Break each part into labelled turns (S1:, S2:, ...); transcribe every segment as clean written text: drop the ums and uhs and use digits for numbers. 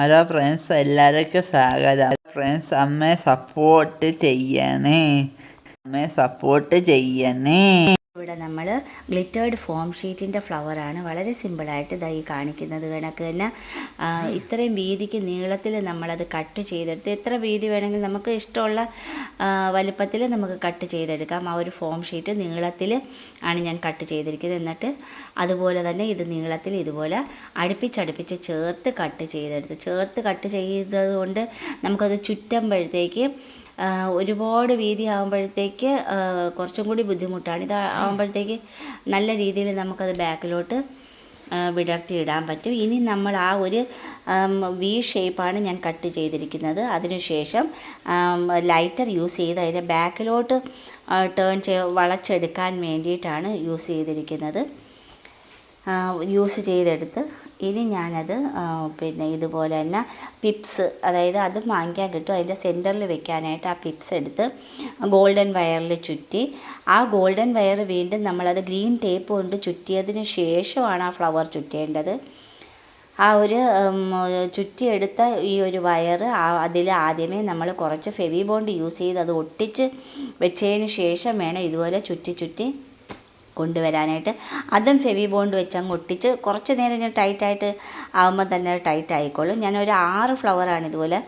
S1: Hello friends, എല്ലാവർക്കും സ്വാഗതം. Friends, അമ്മയെ സപ്പോർട്ട് ചെയ്യണേ.
S2: ഇവിടെ നമ്മൾ ഗ്ലിറ്റേർഡ് ഫോം ഷീറ്റിൻ്റെ ഫ്ലവറാണ് വളരെ സിമ്പിളായിട്ട് ഇതായി കാണിക്കുന്നത് കണക്ക് തന്നെ ഇത്രയും വീതിക്ക് നീളത്തിൽ നമ്മളത് കട്ട് ചെയ്തെടുത്ത് എത്ര വീതി വേണമെങ്കിൽ നമുക്ക് ഇഷ്ടമുള്ള വലുപ്പത്തിൽ നമുക്ക് കട്ട് ചെയ്തെടുക്കാം. ആ ഒരു ഫോം ഷീറ്റ് നീളത്തിൽ ആണ് ഞാൻ കട്ട് ചെയ്തിരിക്കുന്നത്. എന്നിട്ട് അതുപോലെ തന്നെ ഇത് നീളത്തിൽ ഇതുപോലെ അടുപ്പിച്ചടുപ്പിച്ച് ചേർത്ത് കട്ട് ചെയ്തത് കൊണ്ട് നമുക്കത് ചുറ്റുമ്പോഴത്തേക്ക് ഒരുപാട് വീതി ആകുമ്പോഴത്തേക്ക് കുറച്ചും കൂടി ബുദ്ധിമുട്ടാണ്. ഇത് ആകുമ്പോഴത്തേക്ക് നല്ല രീതിയിൽ നമുക്കത് ബാക്കിലോട്ട് വിടർത്തിയിടാൻ പറ്റും. ഇനി നമ്മൾ ആ ഒരു വി ഷേപ്പാണ് ഞാൻ കട്ട് ചെയ്തിരിക്കുന്നത്. അതിനുശേഷം ലൈറ്റർ യൂസ് ചെയ്ത് അതിൻ്റെ ബാക്കിലോട്ട് വളച്ചെടുക്കാൻ വേണ്ടിയിട്ടാണ് യൂസ് ചെയ്തെടുത്ത് ഇനി ഞാനത് ഇതുപോലെ തന്നെ പിപ്സ്, അതായത് അത് വാങ്ങിക്കാൻ കിട്ടും. അതിൻ്റെ സെൻറ്ററിൽ വെക്കാനായിട്ട് ആ പിപ്സ് എടുത്ത് ഗോൾഡൻ വയറിൽ ചുറ്റി ആ ഗോൾഡൻ വയർ വീണ്ടും നമ്മളത് ഗ്രീൻ ടേപ്പ് കൊണ്ട് ചുറ്റിയതിന് ശേഷമാണ് ആ ഫ്ലവർ ചുറ്റേണ്ടത്. ആ ഒരു ചുറ്റിയെടുത്ത ഈ ഒരു വയർ അതിൽ ആദ്യമേ നമ്മൾ കുറച്ച് ഫെവി ബോണ്ട് യൂസ് ചെയ്ത് അത് ഒട്ടിച്ച് വെച്ചതിന് ശേഷം വേണം ഇതുപോലെ ചുറ്റി കൊണ്ടുവരാനായിട്ട്. അതും ഫെവി ബോണ്ട് വെച്ച് അങ്ങ് ഒട്ടിച്ച് കുറച്ച് നേരം ഞാൻ ടൈറ്റായിട്ട് ആകുമ്പോൾ തന്നെ ടൈറ്റ് ആയിക്കോളും. ഞാനൊരു 6 ഫ്ലവറാണ് ഇതുപോലെ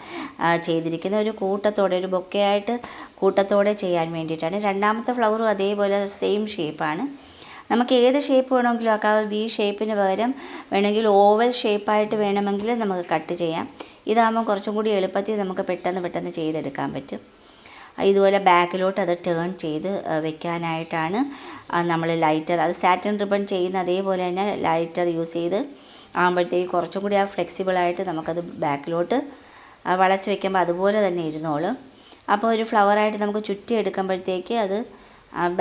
S2: ചെയ്തിരിക്കുന്നത്. ഒരു കൂട്ടത്തോടെ, ഒരു ബൊക്കെയായിട്ട് കൂട്ടത്തോടെ ചെയ്യാൻ വേണ്ടിയിട്ടാണ്. രണ്ടാമത്തെ ഫ്ലവറും അതേപോലെ സെയിം ഷേപ്പാണ്. നമുക്ക് ഏത് ഷേപ്പ് വേണമെങ്കിലും ആക്കാം. വി ഷേപ്പിന് പകരം വേണമെങ്കിൽ ഓവൽ ഷേപ്പായിട്ട് വേണമെങ്കിൽ നമുക്ക് കട്ട് ചെയ്യാം. ഇതാകുമ്പോൾ കുറച്ചും കൂടി എളുപ്പത്തിൽ നമുക്ക് പെട്ടെന്ന് ചെയ്തെടുക്കാൻ പറ്റും. ഇതുപോലെ ബാക്കിലോട്ട് അത് ടേൺ ചെയ്ത് വെക്കാനായിട്ടാണ് നമ്മൾ ലൈറ്റർ, അത് സാറ്റിൻ റിബൺ ചെയ്യുന്ന അതേപോലെ തന്നെ ലൈറ്റർ യൂസ് ചെയ്ത് ആകുമ്പോഴത്തേക്ക് കുറച്ചും കൂടി ആ ഫ്ലെക്സിബിളായിട്ട് നമുക്കത് ബാക്കിലോട്ട് വളച്ച് വെക്കുമ്പോൾ അതുപോലെ തന്നെ ഇരുന്നോളും. അപ്പോൾ ഒരു ഫ്ലവറായിട്ട് നമുക്ക് ചുറ്റി എടുക്കുമ്പോഴത്തേക്ക് അത്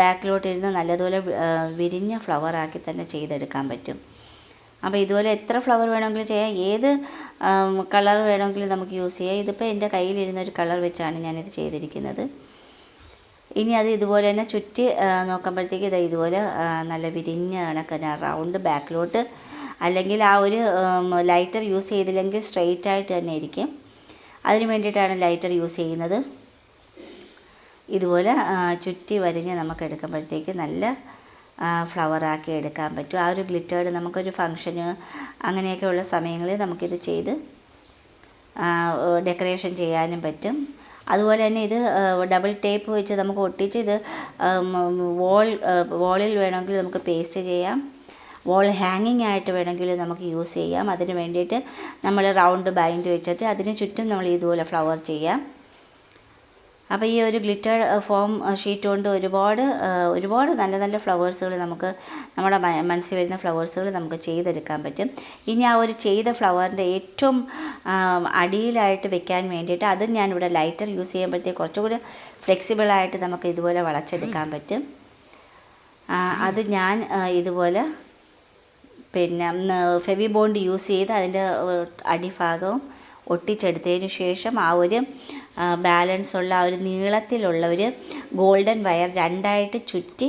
S2: ബാക്കിലോട്ട് ഇരുന്ന് നല്ലതുപോലെ വിരിഞ്ഞ ഫ്ലവറാക്കി തന്നെ ചെയ്തെടുക്കാൻ പറ്റും. അപ്പോൾ ഇതുപോലെ എത്ര ഫ്ലവർ വേണമെങ്കിലും ചെയ്യാം, ഏത് കളർ വേണമെങ്കിലും നമുക്ക് യൂസ് ചെയ്യാം. ഇതിപ്പോൾ എൻ്റെ കയ്യിലിരുന്നൊരു കളർ വെച്ചാണ് ഞാനിത് ചെയ്തിരിക്കുന്നത്. ഇനി അത് ഇതുപോലെ തന്നെ ചുറ്റി നോക്കുമ്പോഴത്തേക്ക് ഇതുപോലെ നല്ല വിരിഞ്ഞ കണക്ക് റൗണ്ട് ബാക്കിലോട്ട്, അല്ലെങ്കിൽ ആ ഒരു ലൈറ്റർ യൂസ് ചെയ്തില്ലെങ്കിൽ സ്ട്രെയിറ്റ് ആയിട്ട് തന്നെ ഇരിക്കും. അതിന് വേണ്ടിയിട്ടാണ് ലൈറ്റർ യൂസ് ചെയ്യുന്നത്. ഇതുപോലെ ചുറ്റി വരിഞ്ഞ് നമുക്ക് എടുക്കുമ്പോഴത്തേക്ക് നല്ല ഫ്ലവറാക്കി എടുക്കാൻ പറ്റും. ആ ഒരു ഗ്ലിറ്റേർഡ് നമുക്കൊരു ഫങ്ഷന് അങ്ങനെയൊക്കെയുള്ള സമയങ്ങളിൽ നമുക്കിത് ചെയ്ത് ഡെക്കറേഷൻ ചെയ്യാനും പറ്റും. അതുപോലെ തന്നെ ഇത് ഡബിൾ ടേപ്പ് വെച്ച് നമുക്ക് ഒട്ടിച്ച് ഇത് വോളിൽ വേണമെങ്കിൽ നമുക്ക് പേസ്റ്റ് ചെയ്യാം. വോൾ ഹാങ്ങിങ് ആയിട്ട് വേണമെങ്കിൽ നമുക്ക് യൂസ് ചെയ്യാം. അതിന് വേണ്ടിയിട്ട് നമ്മൾ റൗണ്ട് ബൈൻഡ് വെച്ചിട്ട് അതിന് ചുറ്റും നമ്മൾ ഇതുപോലെ ഫ്ലവർ ചെയ്യാം. അപ്പോൾ ഈ ഒരു ഗ്ലിറ്റർ ഫോം ഷീറ്റ് കൊണ്ട് ഒരുപാട് നല്ല ഫ്ലവേഴ്സുകൾ നമുക്ക് നമ്മുടെ മനസ്സിൽ വരുന്ന ഫ്ലവേഴ്സുകൾ നമുക്ക് ചെയ്തെടുക്കാൻ പറ്റും. ഇനി ആ ഒരു ചെയ്ത ഫ്ലവറിൻ്റെ ഏറ്റവും അടിയിലായിട്ട് വെക്കാൻ വേണ്ടിയിട്ട് അത് ഞാനിവിടെ ലൈറ്റർ യൂസ് ചെയ്യുമ്പോഴത്തേക്ക് കുറച്ചുകൂടി ഫ്ലെക്സിബിളായിട്ട് നമുക്ക് ഇതുപോലെ വളച്ചെടുക്കാൻ പറ്റും. അത് ഞാൻ ഇതുപോലെ ഫെവി ബോണ്ട് യൂസ് ചെയ്ത് അതിൻ്റെ അടിഭാഗവും ഒട്ടിച്ചെടുത്തതിന് ശേഷം ആ ഒരു ബാലൻസ് ഉള്ള ആ ഒരു നീളത്തിലുള്ള ഒരു ഗോൾഡൻ വയർ രണ്ടായിട്ട് ചുറ്റി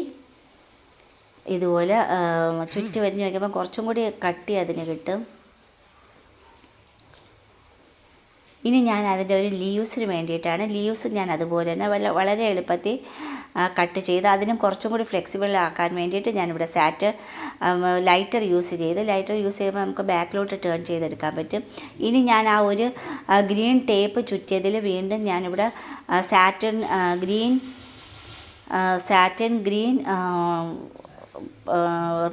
S2: ഇതുപോലെ ചുറ്റി വരിഞ്ഞ് വയ്ക്കുമ്പോൾ കുറച്ചും കൂടി കട്ടി അതിന് കിട്ടും. ഇനി ഞാൻ അതിൻ്റെ ഒരു ലീവ്സിന് വേണ്ടിയിട്ടാണ്, ലീവ്സ് ഞാൻ അതുപോലെ തന്നെ വളരെ എളുപ്പത്തിൽ കട്ട് ചെയ്ത് അതിനും കുറച്ചും കൂടി ഫ്ലെക്സിബിൾ ആക്കാൻ വേണ്ടിയിട്ട് ഞാനിവിടെ ലൈറ്റർ യൂസ് ചെയ്യുമ്പോൾ നമുക്ക് ബാക്കിലോട്ട് ടേൺ ചെയ്തെടുക്കാൻ പറ്റും. ഇനി ഞാൻ ആ ഒരു ഗ്രീൻ ടേപ്പ് ചുറ്റിയതിൽ വീണ്ടും ഞാനിവിടെ സാറ്റിൻ ഗ്രീൻ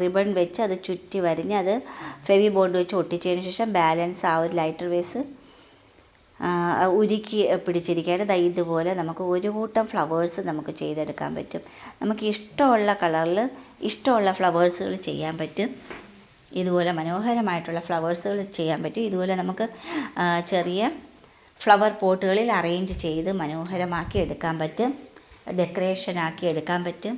S2: റിബൺ വെച്ച് അത് ചുറ്റി വരിഞ്ഞ് അത് ഫെവി ബോണ്ട് വെച്ച് ഒട്ടിച്ചതിന് ശേഷം ബാലൻസ് ആ ഒരു ലൈറ്റർ വേസ് ഉരുക്കി പിടിച്ചിരിക്കുകയാണ്. ഇതുപോലെ നമുക്ക് ഒരു കൂട്ടം ഫ്ലവേഴ്സ് നമുക്ക് ചെയ്തെടുക്കാൻ പറ്റും. നമുക്ക് ഇഷ്ടമുള്ള കളറിൽ ഇഷ്ടമുള്ള ഫ്ലവേഴ്സുകൾ ചെയ്യാൻ പറ്റും. ഇതുപോലെ മനോഹരമായിട്ടുള്ള ഫ്ലവേഴ്സുകൾ ചെയ്യാൻ പറ്റും. ഇതുപോലെ നമുക്ക് ചെറിയ ഫ്ലവർ പോട്ടുകളിൽ അറേഞ്ച് ചെയ്ത് മനോഹരമാക്കി എടുക്കാൻ പറ്റും, ഡെക്കറേഷനാക്കി എടുക്കാൻ പറ്റും.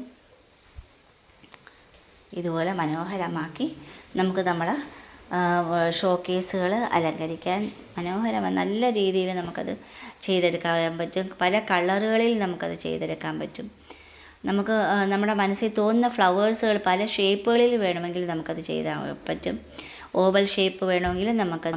S2: ഇതുപോലെ മനോഹരമാക്കി നമുക്ക് നമ്മളെ ഷോക്കേസുകൾ അലങ്കരിക്കാൻ നല്ല രീതിയിൽ നമുക്കത് ചെയ്തെടുക്കാൻ പറ്റും. പല കളറുകളിൽ നമുക്കത് ചെയ്തെടുക്കാൻ പറ്റും. നമുക്ക് നമ്മുടെ മനസ്സിൽ തോന്നുന്ന ഫ്ലവേഴ്സുകൾ പല ഷേപ്പുകളിൽ വേണമെങ്കിൽ നമുക്കത് ചെയ്താൽ പറ്റും. ഓവൽ ഷേപ്പ് വേണമെങ്കിൽ നമുക്കത്